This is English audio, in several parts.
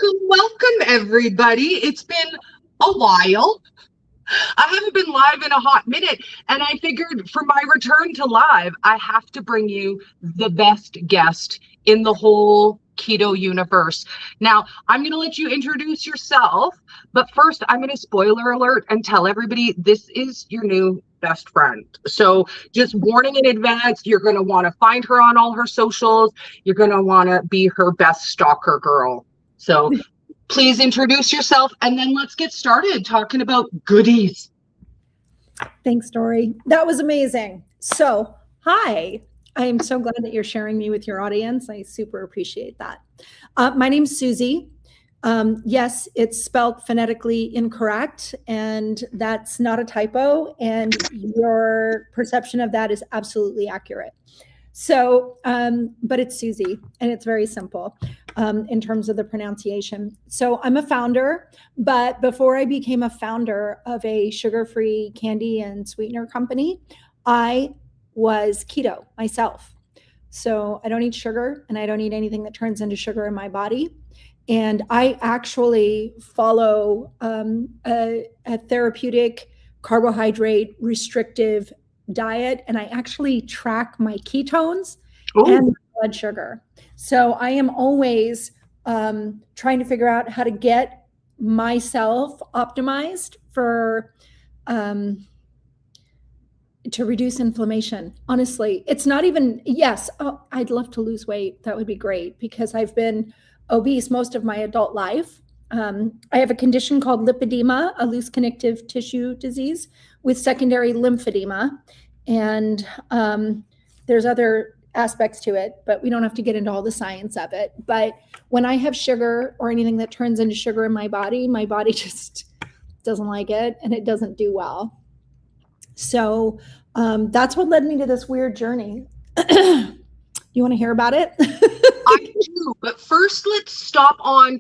Welcome, everybody. It's been a while. I haven't been live in a hot minute, and I figured for my return to live, I have to bring you the best guest in the whole keto universe. Now, I'm going to let you introduce yourself, but first, I'm going to spoiler alert and tell everybody this is your new best friend. So, just warning in advance, you're going to want to find her on all her socials. You're going to want to be her best stalker girl. So, please introduce yourself, and then let's get started talking about goodies. Thanks, Dory. That was amazing. So, hi. I am so glad that you're sharing me with your audience. I super appreciate that. My name's Siouxsie. Yes, it's spelled phonetically incorrect, and that's not a typo, and your perception of that is absolutely accurate. So, but it's Siouxsie, and it's very simple in terms of the pronunciation. So I'm a founder, but before I became a founder of a sugar-free candy and sweetener company, I was keto myself. So I don't eat sugar, and I don't eat anything that turns into sugar in my body. And I actually follow a therapeutic carbohydrate restrictive diet, and I actually track my ketones and blood sugar. So I am always trying to figure out how to get myself optimized for to reduce inflammation. Honestly, it's not even, yes, I'd love to lose weight. That would be great because I've been obese most of my adult life. I have a condition called lipedema, a loose connective tissue disease with secondary lymphedema. And there's other aspects to it, but we don't have to get into all the science of it. But when I have sugar or anything that turns into sugar in my body just doesn't like it and it doesn't do well. So that's what led me to this weird journey. You want to hear about it? I do, but first let's stop on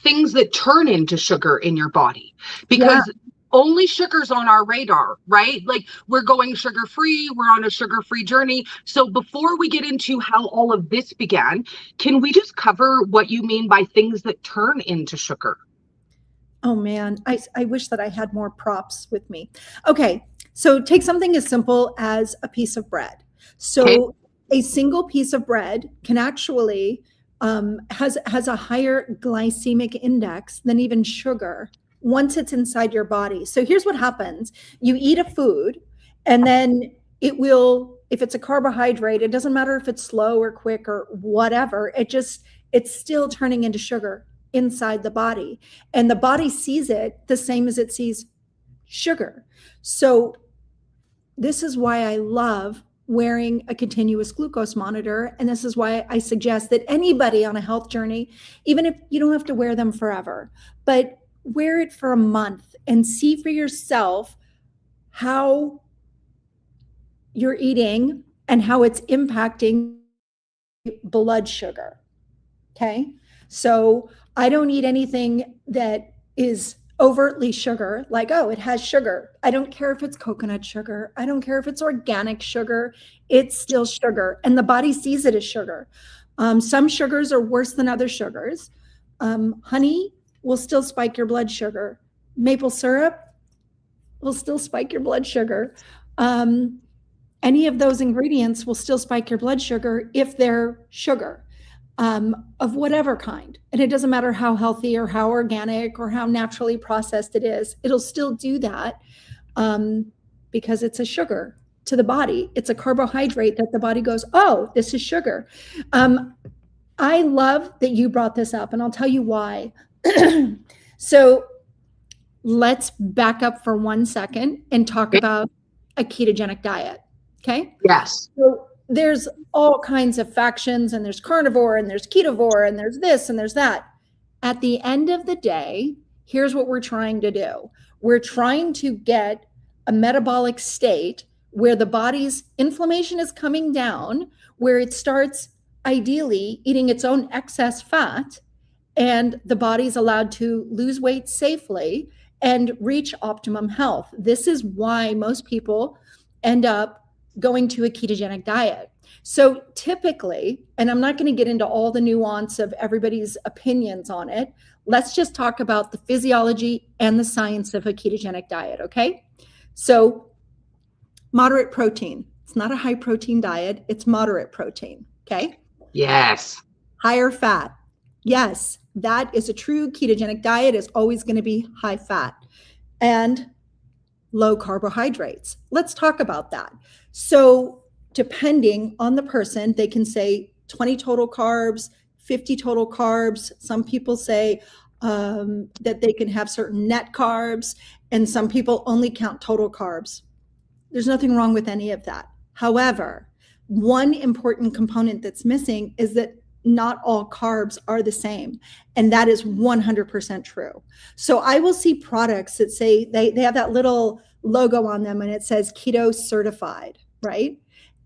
things that turn into sugar in your body, because only sugar's on our radar, right? Like we're going sugar-free, we're on a sugar-free journey. So before we get into how all of this began, can we just cover what you mean by things that turn into sugar? Oh man, I wish that I had more props with me. Okay, so take something as simple as a piece of bread. So a single piece of bread can actually has a higher glycemic index than even sugar once it's inside your body. So here's what happens. You eat a food and then it will, if it's a carbohydrate, it doesn't matter if it's slow or quick or whatever, it's still turning into sugar inside the body. And the body sees it the same as it sees sugar. So this is why I love wearing a continuous glucose monitor. And this is why I suggest that anybody on a health journey, even if you don't have to wear them forever, but wear it for a month and see for yourself how you're eating and how it's impacting blood sugar. Okay. So I don't eat anything that is overtly sugar, like, oh, it has sugar. I don't care if it's coconut sugar. I don't care if it's organic sugar. It's still sugar. And the body sees it as sugar. Some sugars are worse than other sugars. Honey will still spike your blood sugar. Maple syrup will still spike your blood sugar. Any of those ingredients will still spike your blood sugar if they're sugar. Of whatever kind. And it doesn't matter how healthy or how organic or how naturally processed it is. It'll still do that because it's a sugar to the body. It's a carbohydrate that the body goes, oh, this is sugar. I love that you brought this up, and I'll tell you why. So let's back up for 1 second and talk about a ketogenic diet. Okay? Yes. So there's all kinds of factions, and there's carnivore and there's ketovore and there's this and there's that. At the end of the day, here's what we're trying to do. We're trying to get a metabolic state where the body's inflammation is coming down, where it starts ideally eating its own excess fat, and the body's allowed to lose weight safely and reach optimum health. This is why most people end up going to a ketogenic diet. So typically, and I'm not going to get into all the nuance of everybody's opinions on it. Let's just talk about the physiology and the science of a ketogenic diet, okay? So moderate protein. It's not a high protein diet, it's moderate protein, okay? Yes. Higher fat. Yes, that is a true ketogenic diet, is always going to be high fat. And low carbohydrates. Let's talk about that. So depending on the person, they can say 20 total carbs, 50 total carbs. Some people say that they can have certain net carbs, and some people only count total carbs. There's nothing wrong with any of that. However, one important component that's missing is that not all carbs are the same. And that is 100% true. So I will see products that say they have that little logo on them and it says keto certified, right?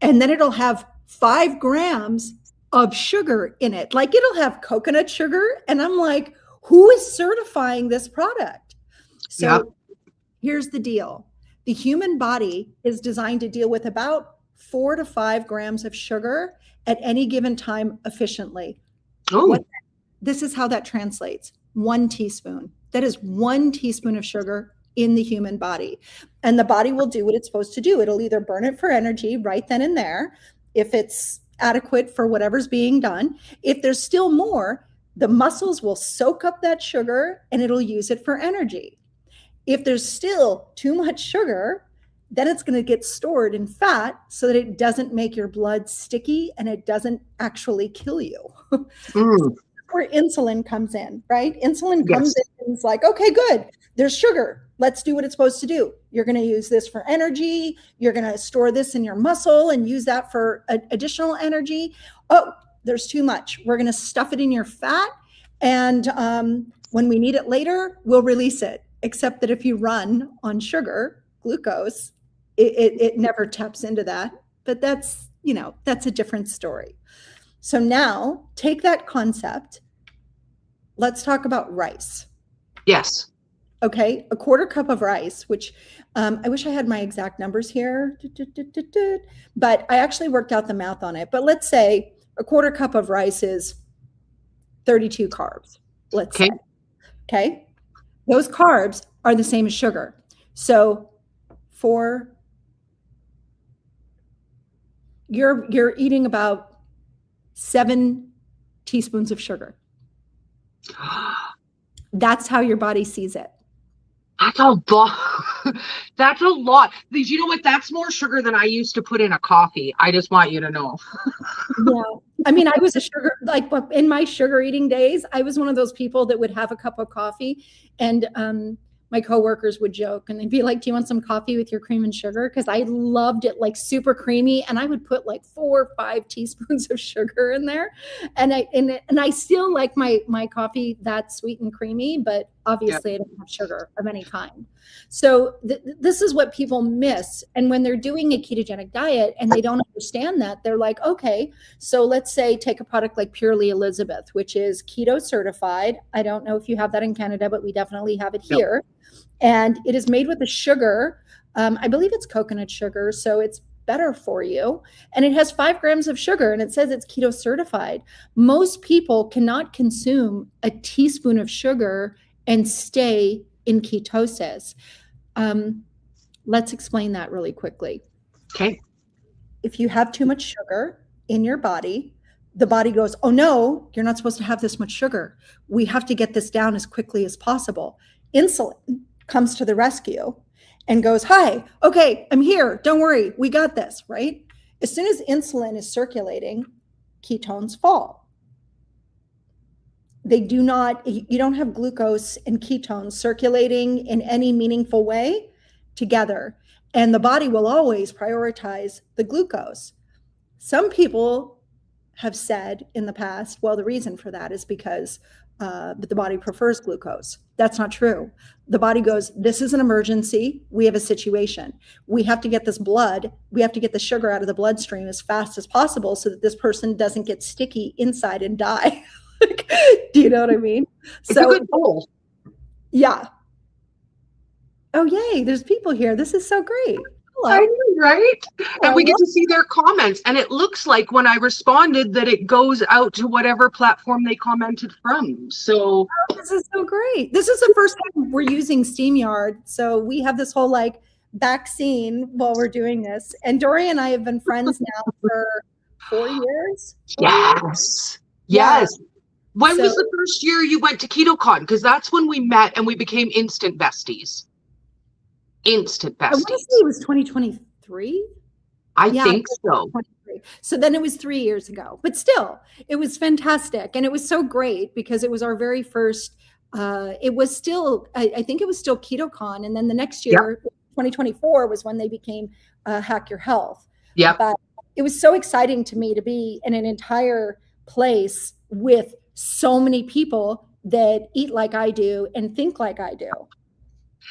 And then it'll have 5 grams of sugar in it. Like it'll have coconut sugar. And I'm like, who is certifying this product? So here's the deal. The human body is designed to deal with about 4 to 5 grams of sugar at any given time efficiently. This is how that translates. 1 teaspoon. That is 1 teaspoon of sugar in the human body. And the body will do what it's supposed to do. It'll either burn it for energy right then and there, if it's adequate for whatever's being done. If there's still more, the muscles will soak up that sugar and it'll use it for energy. If there's still too much sugar, then it's going to get stored in fat so that it doesn't make your blood sticky and it doesn't actually kill you. Where insulin comes in, right? Insulin comes in and it's like, okay, good. There's sugar. Let's do what it's supposed to do. You're going to use this for energy. You're going to store this in your muscle and use that for additional energy. Oh, there's too much. We're going to stuff it in your fat. And when we need it later, we'll release it. Except that if you run on sugar, glucose, it never taps into that. But that's a different story. So now take that concept. Let's talk about rice. Yes. Okay. A 1/4 cup of rice, which I wish I had my exact numbers here, but I actually worked out the math on it. But let's say a 1/4 cup of rice is 32 carbs. Let's say. Okay. Those carbs are the same as sugar. So you're eating about 7 teaspoons of sugar. That's how your body sees it. That's a lot. That's a lot. You know what? That's more sugar than I used to put in a coffee. I just want you to know. Yeah. I mean, I was in my sugar eating days, I was one of those people that would have a cup of coffee and my coworkers would joke and they'd be like, do you want some coffee with your cream and sugar? Because I loved it like super creamy. And I would put like 4 or 5 teaspoons of sugar in there. And I still like my coffee that sweet and creamy, but obviously I don't have sugar of any kind. So this is what people miss. And when they're doing a ketogenic diet and they don't understand that, they're like, okay, so let's say take a product like Purely Elizabeth, which is keto certified. I don't know if you have that in Canada, but we definitely have it here. And it is made with a sugar. I believe it's coconut sugar, so it's better for you. And it has 5 grams of sugar and it says it's keto certified. Most people cannot consume a teaspoon of sugar and stay in ketosis. Let's explain that really quickly. Okay. If you have too much sugar in your body, the body goes, oh no, you're not supposed to have this much sugar. We have to get this down as quickly as possible. Insulin comes to the rescue and goes, hi, okay, I'm here. Don't worry. We got this, right? As soon as insulin is circulating, ketones fall. You don't have glucose and ketones circulating in any meaningful way together. And the body will always prioritize the glucose. Some people have said in the past, well, the reason for that is because the body prefers glucose. That's not true. The body goes, this is an emergency. We have a situation. We have to get we have to get the sugar out of the bloodstream as fast as possible so that this person doesn't get sticky inside and die. Do you know what I mean? It's a good goal. Yeah. Oh, yay. There's people here. This is so great. follow. I know, right? And we get to see their comments. And it looks like when I responded that it goes out to whatever platform they commented from. So this is so great. This is the first time we're using StreamYard. So we have this whole like back scene while we're doing this. And Dory and I have been friends now for 4 years. yes. Yeah. Yes. When was the first year you went to KetoCon? Because that's when we met and we became instant besties. Instant besties. I want to say it was 2023. I think so. So then it was 3 years ago, but still, it was fantastic. And it was so great because it was our very first, it was still, I think it was still KetoCon. And then the next year, 2024, was when they became Hack Your Health. Yeah. But it was so exciting to me to be in an entire place with so many people that eat like I do and think like I do.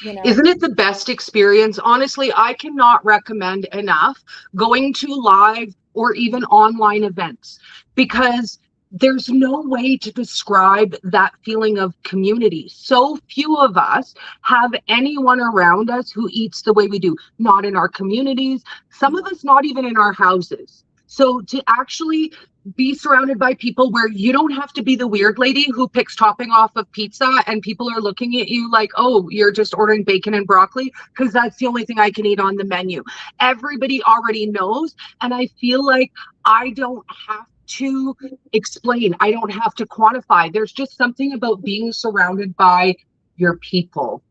You know? Isn't it the best experience? Honestly, I cannot recommend enough going to live or even online events, because there's no way to describe that feeling of community. So few of us have anyone around us who eats the way we do, not in our communities, some of us not even in our houses. So to actually be surrounded by people where you don't have to be the weird lady who picks topping off of pizza and people are looking at you like, oh, you're just ordering bacon and broccoli because that's the only thing I can eat on the menu. Everybody already knows. And I feel like I don't have to explain. I don't have to quantify. There's just something about being surrounded by your people.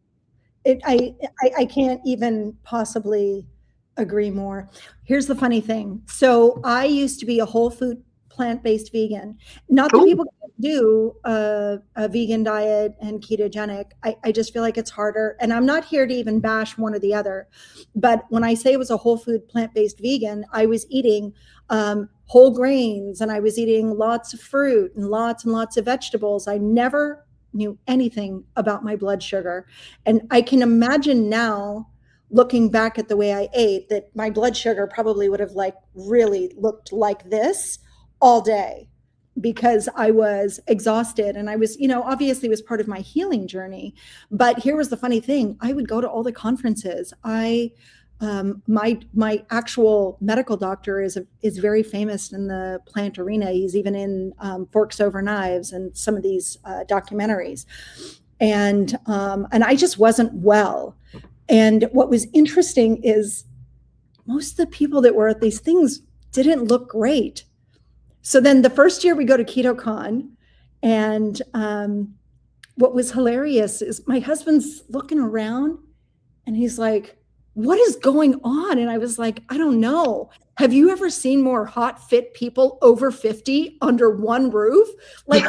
I can't even possibly agree more. Here's the funny thing. So I used to be a whole food plant-based vegan. Not that people can't do a vegan diet and ketogenic. I just feel like it's harder. And I'm not here to even bash one or the other. But when I say it was a whole food plant-based vegan, I was eating whole grains and I was eating lots of fruit and lots of vegetables. I never knew anything about my blood sugar. And I can imagine now, looking back at the way I ate, that my blood sugar probably would have like really looked like this all day because I was exhausted and I was, obviously it was part of my healing journey. But here was the funny thing. I would go to all the conferences. My actual medical doctor is very famous in the plant arena. He's even in Forks Over Knives and some of these documentaries. And I just wasn't well. And what was interesting is most of the people that were at these things didn't look great. So then the first year we go to KetoCon, and what was hilarious is my husband's looking around and he's like, what is going on? And I was like, I don't know. Have you ever seen more hot, fit people over 50 under one roof? Like,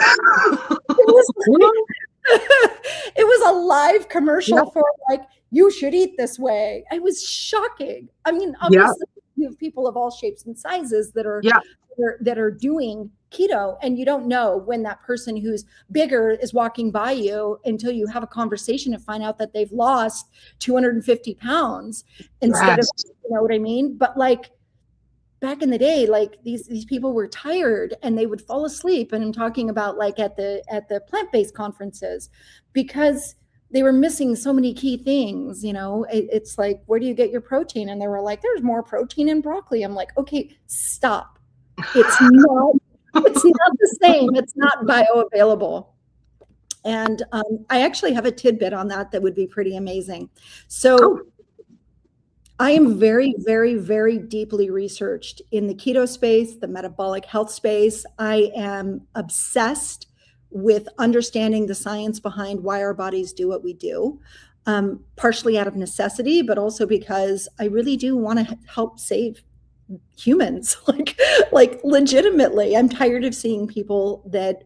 it was a live commercial for like, you should eat this way. It was shocking. I mean, obviously you have people of all shapes and sizes that are doing keto, and you don't know when that person who's bigger is walking by you until you have a conversation and find out that they've lost 250 pounds instead of, you know what I mean? But like back in the day, like these people were tired and they would fall asleep. And I'm talking about like at the plant-based conferences, because they were missing so many key things. It's like, where do you get your protein? And they were like, there's more protein in broccoli. I'm like, okay, stop. It's not the same. It's not bioavailable. And I actually have a tidbit on that would be pretty amazing. So I am very, very, very deeply researched in the keto space, the metabolic health space. I am obsessed with understanding the science behind why our bodies do what we do, partially out of necessity, but also because I really do want to help save humans, like legitimately. I'm tired of seeing people that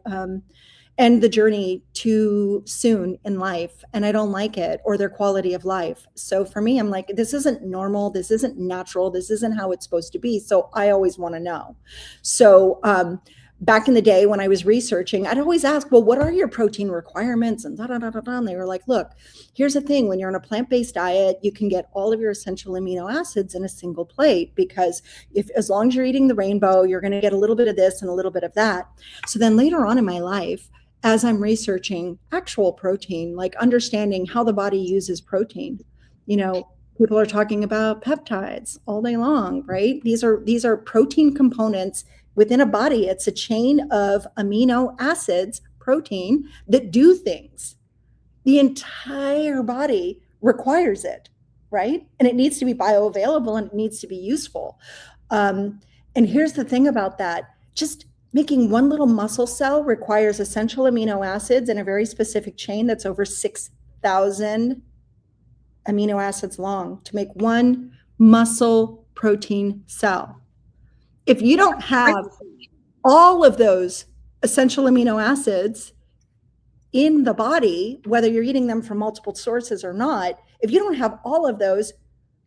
end the journey too soon in life, and I don't like it, or their quality of life. So for me, I'm like, this isn't normal. This isn't natural. This isn't how it's supposed to be. So I always want to know. So back in the day when I was researching, I'd always ask, well, what are your protein requirements? And and they were like, look, here's the thing. When you're on a plant-based diet, you can get all of your essential amino acids in a single plate, because as long as you're eating the rainbow, you're going to get a little bit of this and a little bit of that. So then later on in my life, as I'm researching actual protein, like understanding how the body uses protein, People are talking about peptides all day long, right? These are protein components within a body. It's a chain of amino acids, protein, that do things. The entire body requires it, right? And it needs to be bioavailable and it needs to be useful. And here's the thing about that. Just making one little muscle cell requires essential amino acids in a very specific chain that's over 6,000 amino acids long to make one muscle protein cell. If you don't have all of those essential amino acids in the body, whether you're eating them from multiple sources or not, if you don't have all of those,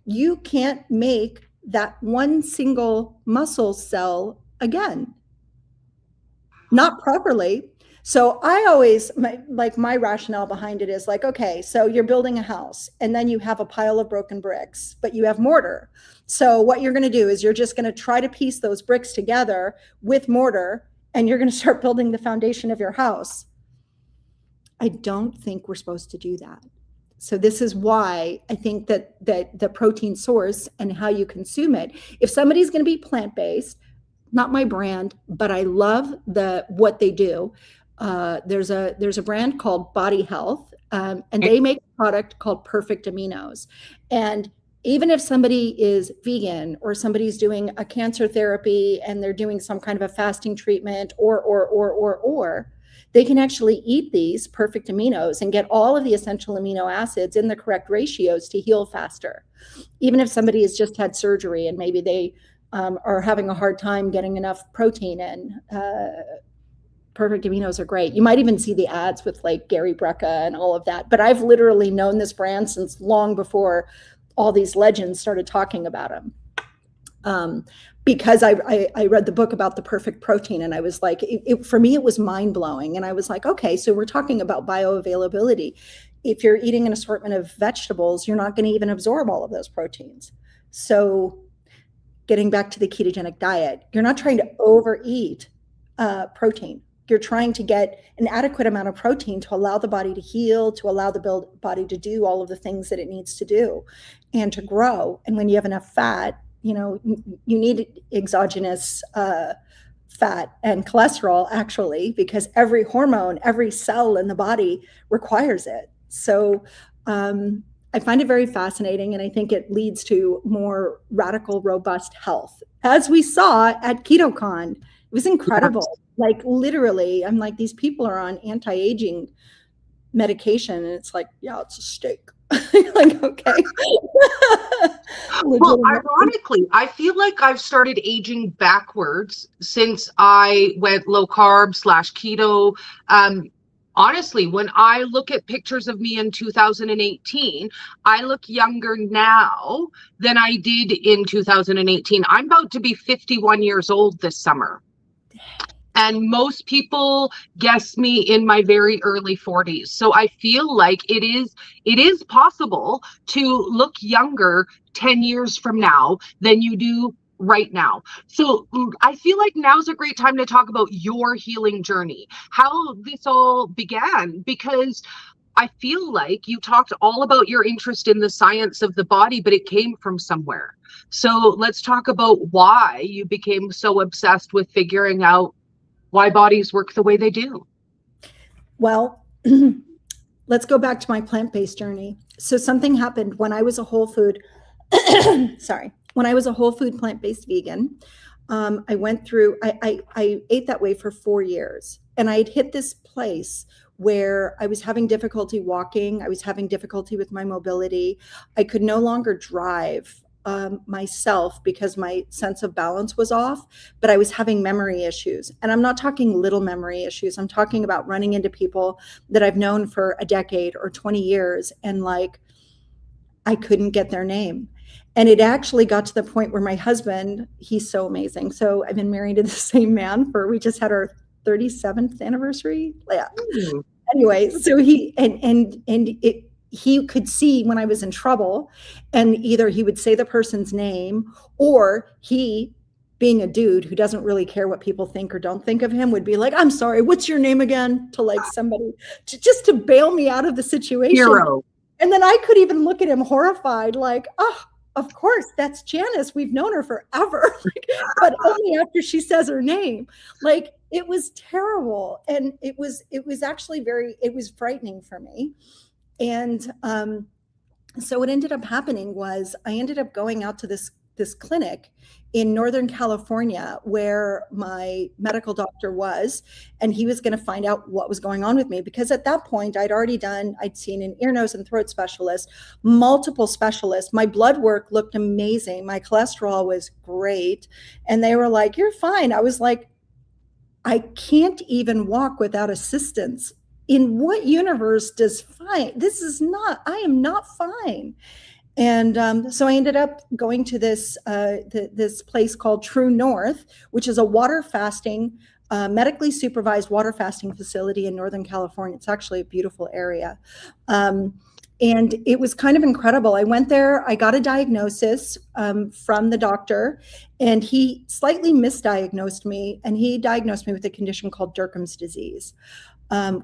you can't make that one single muscle cell again. Not properly. So I always, my rationale behind it is like, okay, so you're building a house and then you have a pile of broken bricks, but you have mortar. So what you're going to do is you're just going to try to piece those bricks together with mortar, and you're going to start building the foundation of your house. I don't think we're supposed to do that. So this is why I think that the protein source and how you consume it, if somebody's going to be plant-based, not my brand, but I love what they do. There's a brand called Body Health, and they make a product called Perfect Aminos. And even if somebody is vegan or somebody's doing a cancer therapy and they're doing some kind of a fasting treatment or they can actually eat these Perfect Aminos and get all of the essential amino acids in the correct ratios to heal faster. Even if somebody has just had surgery and maybe they are having a hard time getting enough protein in, Perfect Aminos are great. You might even see the ads with like Gary Brecka and all of that. But I've literally known this brand since long before all these legends started talking about them. Because I read the book about the perfect protein, and I was like, for me, it was mind blowing. And I was like, okay, so we're talking about bioavailability. If you're eating an assortment of vegetables, you're not going to even absorb all of those proteins. So getting back to the ketogenic diet, you're not trying to overeat protein. You're trying to get an adequate amount of protein to allow the body to heal, to allow the body to do all of the things that it needs to do and to grow. And when you have enough fat, you need exogenous fat and cholesterol, actually, because every hormone, every cell in the body requires it. So I find it very fascinating, and I think it leads to more radical, robust health, as we saw at KetoCon. It was incredible. Yeah. Like literally, I'm like, these people are on anti-aging medication, and it's like, yeah, it's a steak. Like, okay. Well, ironically, I feel like I've started aging backwards since I went low carb / keto. Honestly, when I look at pictures of me in 2018, I look younger now than I did in 2018. I'm about to be 51 years old this summer. And most people guess me in my very early 40s. So I feel like it is possible to look younger 10 years from now than you do right now. So I feel like now's a great time to talk about your healing journey, how this all began, because I feel like you talked all about your interest in the science of the body, but it came from somewhere. So let's talk about why you became so obsessed with figuring out why bodies work the way they do. Well, let's go back to my plant-based journey. So something happened when I was a whole food, when I was a whole food plant-based vegan. I went through, I ate that way for 4 years, and I had hit this place where I was having difficulty walking. I was having difficulty with my mobility. I could no longer drive myself because my sense of balance was off, but I was having memory issues. And I'm not talking little memory issues. I'm talking about running into people that I've known for a decade or 20 years. And like, I couldn't get their name. And it actually got to the point where my husband, he's so amazing. So I've been married to the same man we just had our 37th anniversary. Yeah. Anyway, so he could see when I was in trouble, and either he would say the person's name, or he, being a dude who doesn't really care what people think or don't think of him, would be like, I'm sorry, what's your name again? To like somebody, just to bail me out of the situation. Hero. And then I could even look at him horrified, like, oh, of course, that's Janice. We've known her forever. But only after she says her name. Like, it was terrible. And it was actually it was frightening for me. And so what ended up happening was I ended up going out to this clinic in Northern California where my medical doctor was, and he was going to find out what was going on with me, because at that point I'd seen an ear, nose, and throat specialist, multiple specialists. My blood work looked amazing. My cholesterol was great. And they were like, you're fine. I was like, I can't even walk without assistance. In what universe does fine? I am not fine. And so I ended up going to this place called True North, which is a water fasting, medically supervised water fasting facility in Northern California. It's actually a beautiful area. And it was kind of incredible. I went there, I got a diagnosis from the doctor, and he slightly misdiagnosed me, and he diagnosed me with a condition called Derkham's disease.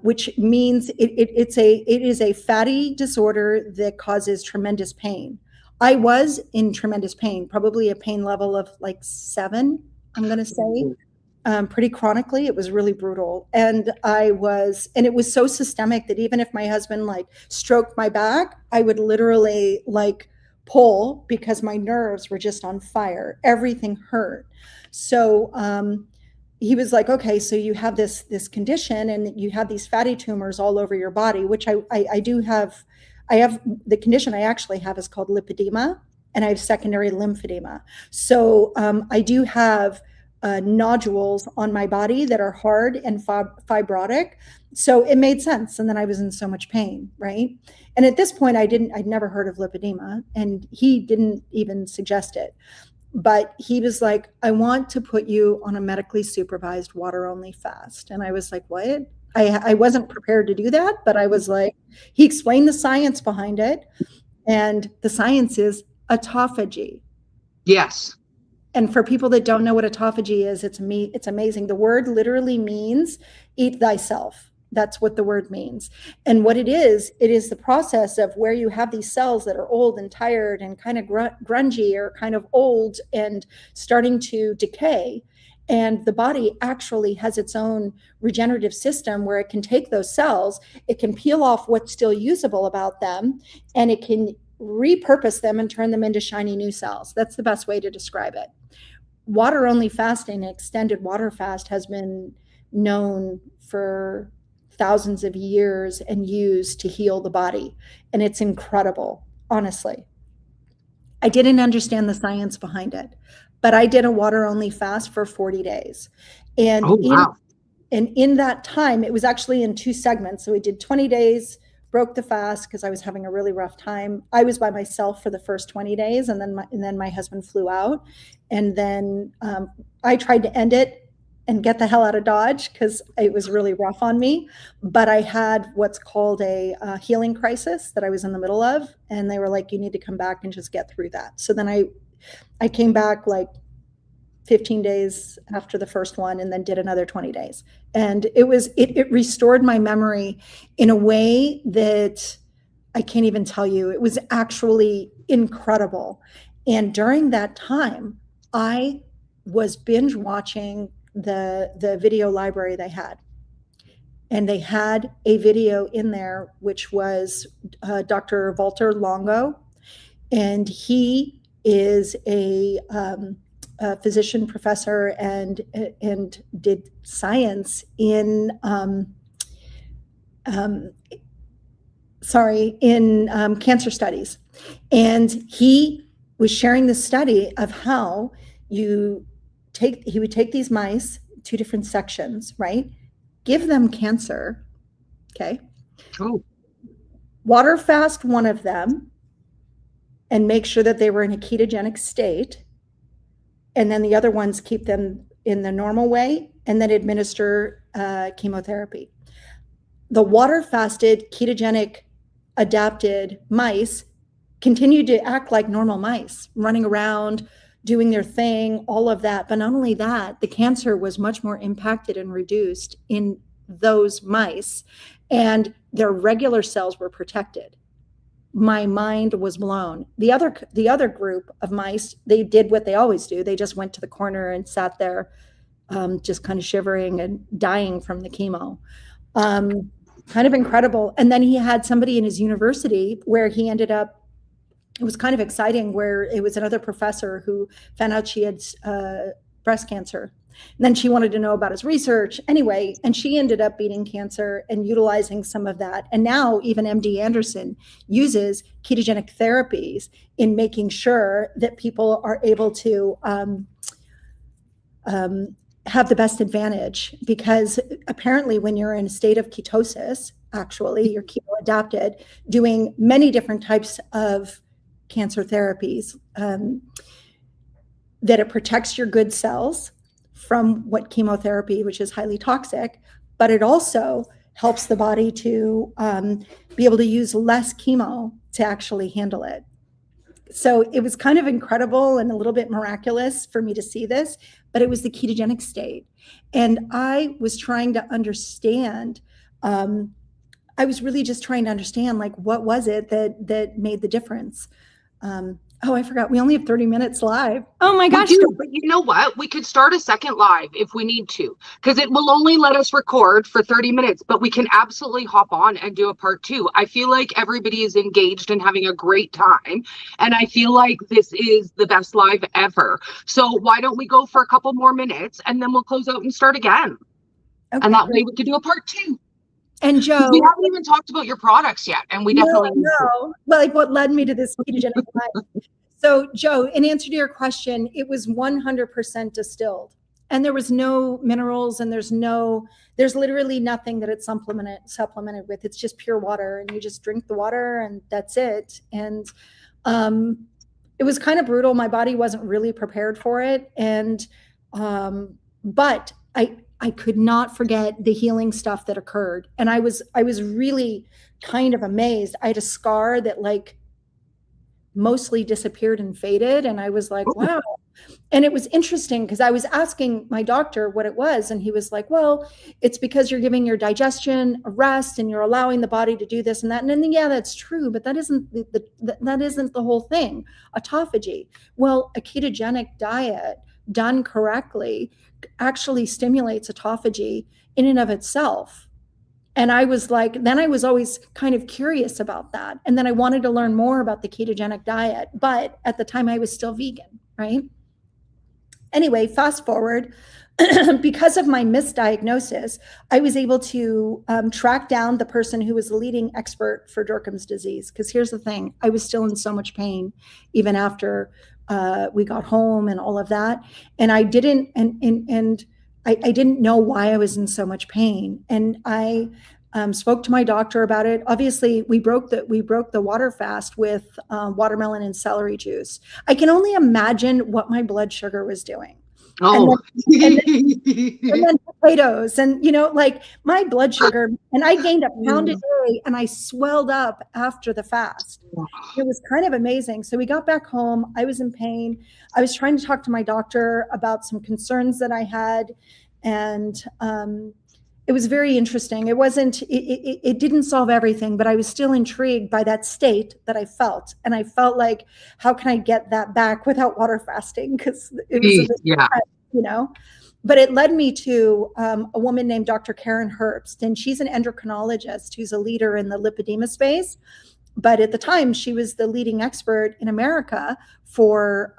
Which means it is a fatty disorder that causes tremendous pain. I was in tremendous pain, probably a pain level of like 7, I'm going to say, pretty chronically. It was really brutal. And it was so systemic that even if my husband like stroked my back, I would literally like pull because my nerves were just on fire. Everything hurt. So, he was like, okay, so you have this condition and you have these fatty tumors all over your body, which I do have. I have the condition I actually have is called lipedema, and I have secondary lymphedema. So I do have nodules on my body that are hard and fibrotic. So it made sense. And then I was in so much pain, right? And at this point, I'd never heard of lipedema, and he didn't even suggest it. But he was like, I want to put you on a medically supervised water only fast. And I was like, what? I wasn't prepared to do that, but I was like, he explained the science behind it. And the science is autophagy. Yes. And for people that don't know what autophagy is, it's amazing. The word literally means eat thyself. That's what the word means. And what it is the process of where you have these cells that are old and tired and kind of grungy or kind of old and starting to decay. And the body actually has its own regenerative system where it can take those cells, it can peel off what's still usable about them, and it can repurpose them and turn them into shiny new cells. That's the best way to describe it. Water only fasting, extended water fast, has been known for thousands of years and used to heal the body. And it's incredible, honestly. I didn't understand the science behind it, but I did a water only fast for 40 days. And in that time, it was actually in 2 segments. So we did 20 days, broke the fast because I was having a really rough time. I was by myself for the first 20 days, and then my husband flew out. And then I tried to end it and get the hell out of Dodge because it was really rough on me. But I had what's called a healing crisis that I was in the middle of. And they were like, you need to come back and just get through that. So then I came back like 15 days after the first one, and then did another 20 days. And it restored my memory in a way that I can't even tell you. It was actually incredible. And during that time, I was binge watching the video library they had. And they had a video in there, which was Dr. Walter Longo. And he is a physician professor and did science in cancer studies. And he was sharing the study of how he would take these mice, 2 different sections, right? Give them cancer, okay? Oh. Water fast one of them and make sure that they were in a ketogenic state. And then the other ones keep them in the normal way and then administer chemotherapy. The water fasted, ketogenic, adapted mice continued to act like normal mice, running around, doing their thing, all of that. But not only that, the cancer was much more impacted and reduced in those mice, and their regular cells were protected. my mind was blown. The other group of mice, they did what they always do. They just went to the corner and sat there, just kind of shivering and dying from the chemo. Kind of incredible. And then he had somebody in his university where he ended up, it was kind of exciting, where it was another professor who found out she had breast cancer. And then she wanted to know about his research anyway, and she ended up beating cancer and utilizing some of that. And now even MD Anderson uses ketogenic therapies in making sure that people are able to have the best advantage, because apparently when you're in a state of ketosis, actually you're keto adapted, doing many different types of cancer therapies, that it protects your good cells from what chemotherapy, which is highly toxic, but it also helps the body to be able to use less chemo to actually handle it. So it was kind of incredible and a little bit miraculous for me to see this, but it was the ketogenic state. And I was trying to understand, I was really just trying to understand, like, what was it that made the difference? Oh, I forgot. We only have 30 minutes live. Oh my gosh. But you know what? We could start a second live if we need to, because it will only let us record for 30 minutes, but we can absolutely hop on and do a part 2. I feel like everybody is engaged and having a great time. And I feel like this is the best live ever. So why don't we go for a couple more minutes and then we'll close out and start again. Okay, and that way we could do a part 2. And Joe, we haven't even talked about your products yet, and we definitely know. Well, like what led me to this ketogenic life. So, Joe, in answer to your question, it was 100% distilled, and there was no minerals, and there's literally nothing that it's supplemented with. It's just pure water, and you just drink the water, and that's it. And it was kind of brutal. My body wasn't really prepared for it, and but I could not forget the healing stuff that occurred. And I was really kind of amazed. I had a scar that like mostly disappeared and faded. And I was like, wow. And it was interesting because I was asking my doctor what it was. And he was like, well, it's because you're giving your digestion a rest and you're allowing the body to do this and that. And then, yeah, that's true. But that isn't the whole thing. Autophagy. Well, a ketogenic diet done correctly actually stimulates autophagy in and of itself. And I was like, then I was always kind of curious about that. And then I wanted to learn more about the ketogenic diet, but at the time I was still vegan, right? Anyway, fast forward, because of my misdiagnosis, I was able to track down the person who was the leading expert for Durkheim's disease. Because here's the thing, I was still in so much pain, even after we got home and all of that. And I didn't, I didn't know why I was in so much pain. And I spoke to my doctor about it. Obviously, we broke the water fast with watermelon and celery juice. I can only imagine what my blood sugar was doing. Oh, and then potatoes, and like my blood sugar, and I gained a pound a day, and I swelled up after the fast. It was kind of amazing. So we got back home. I was in pain. I was trying to talk to my doctor about some concerns that I had, and it was very interesting. It didn't solve everything, but I was still intrigued by that state that I felt. And I felt like, how can I get that back without water fasting? Because it was, but it led me to a woman named Dr. Karen Herbst, and she's an endocrinologist who's a leader in the lipedema space. But at the time, she was the leading expert in America for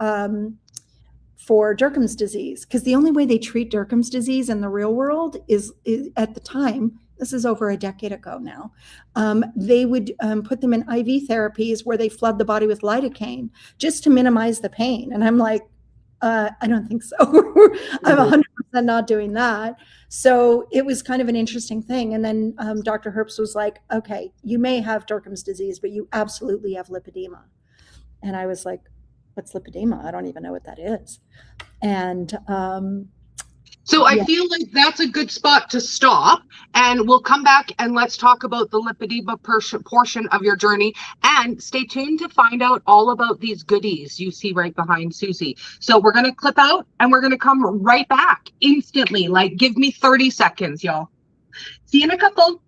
Durkheim's disease, because the only way they treat Durkheim's disease in the real world is at the time, this is over a decade ago now, they would put them in IV therapies where they flood the body with lidocaine just to minimize the pain. And I'm like, I don't think so. I'm 100% not doing that. So it was kind of an interesting thing. And then Dr. Herbst was like, okay, you may have Durkheim's disease, but you absolutely have lipedema. And I was like, what's lipedema? I don't even know what that is. And so I feel like that's a good spot to stop, and we'll come back and let's talk about the lipedema portion of your journey, and stay tuned to find out all about these goodies you see right behind Siouxsie. So we're going to clip out and we're going to come right back instantly. Like, give me 30 seconds, y'all. See you in a couple.